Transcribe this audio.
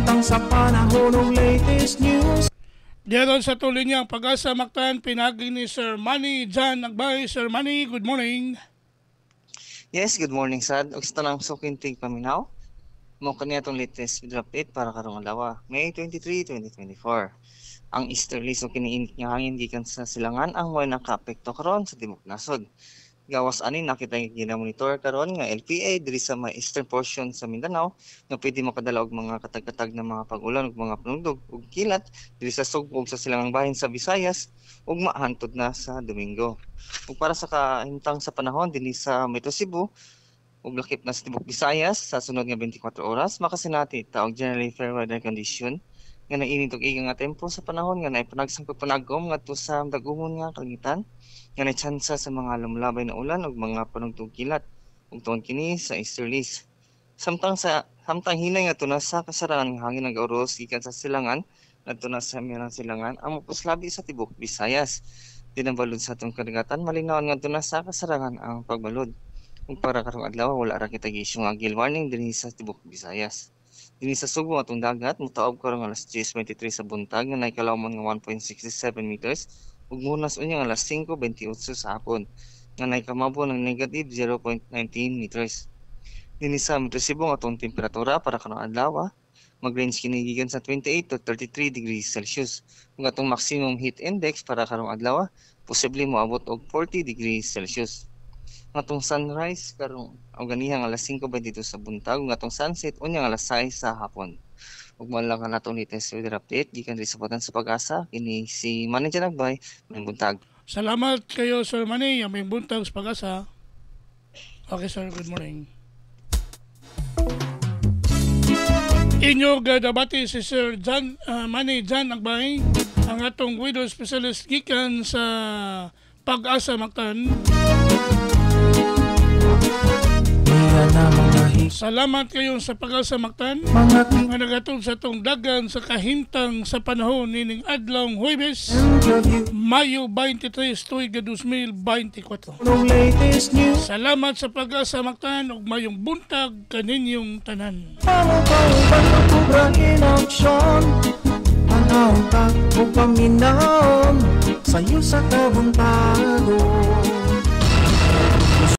kahimtang sa panahon ng latest news. Diyan sa tuloy niya ang Pag-asa Mactan, pinagi ni Sir Manny Jan Agbay. Sir Manny, good morning. Yes, good morning sad. Og sa tanang sukintig paminaw. Mo kaniya tong latest weather update para karong adlaw, May 23, 2024. Ang easterly so kiniinit nga hangin gikan sa silangan ang way nakaapekto karon sa tibuok nasod. Gawas ani nakita gina-monitor karon nga LPA diri sa may eastern portion sa Mindanao nga pwede makadala og mga katag-katag na mga pag-ulan ug mga panugdog ug kilat diri sa sugpog sa silangang bahin sa Visayas ug mahantod na sa Domingo. Ug para sa kahimtang sa panahon dinhi sa Metro Cebu ug lakip na sa tibuok Visayas sa sunod nga 24 oras makasinati ta og generally fair weather condition nga nainit og iga nga tempo sa panahon nga naipanagsang pagpanagom ngadto sa dagumon nga kalangitan nga may tsansa sa mga lumlabay na ulan ug mga panugtog kilat ug tungod kini sa easterlies. Samtang hinay nga tuna sa kasarangan nga hangin nag-uros gikan sa silangan ngadto na sa mirang silangan ang mopuslabi sa tibuok Visayas. Dinabalod sa atong kadagatan malinawan ngadto na sa kasarangan ang pagbalod. Ug para karong adlaw wala ra kita giisyong nga gale warning dinhi sa tibuok Visayas. Dinhi sa Subo atong dagat motaob karong alas 10:23 sa buntag nga naikalawman nga 1.67 meters ug munas unya nga alas 5:28 sa hapon nga naikamabo ng negative 0.19 meters. Dinhi sa Metro Cebu ang atong temperatura para karong adlaw mag-range kini gikan sa 28 to 33 degrees Celsius. Ug atong maximum heat index para karong adlaw posible moabot og 40 degrees Celsius. Atong sunrise karong ganiha alas 5:22 sa buntag ug atong sunset unya alas 6 sa hapon. Ug mao lang ang atong latest weather update gikan sa Pag-asa sa Pag-asa kini si Manny Jan Agbay, may buntag. Salamat kayo Sir Manny, may buntag sa Pag-asa. Okay sir, good morning. Inyo gadabati si Sir Manny Jan Agbay, ang atong widow specialist gikan sa Pag-asa Mactan. Salamat kayo sa Pag-asa Mactan nga nagatod sa itong dagan sa kahimtang sa panahon nining adlawng Huwebes, Mayo 23, tuig 2024. Salamat sa Pag-asa Mactan ug mayong buntag kaninyong tanan. Panahon ka o paminaon sa'yo sa kabuntagon.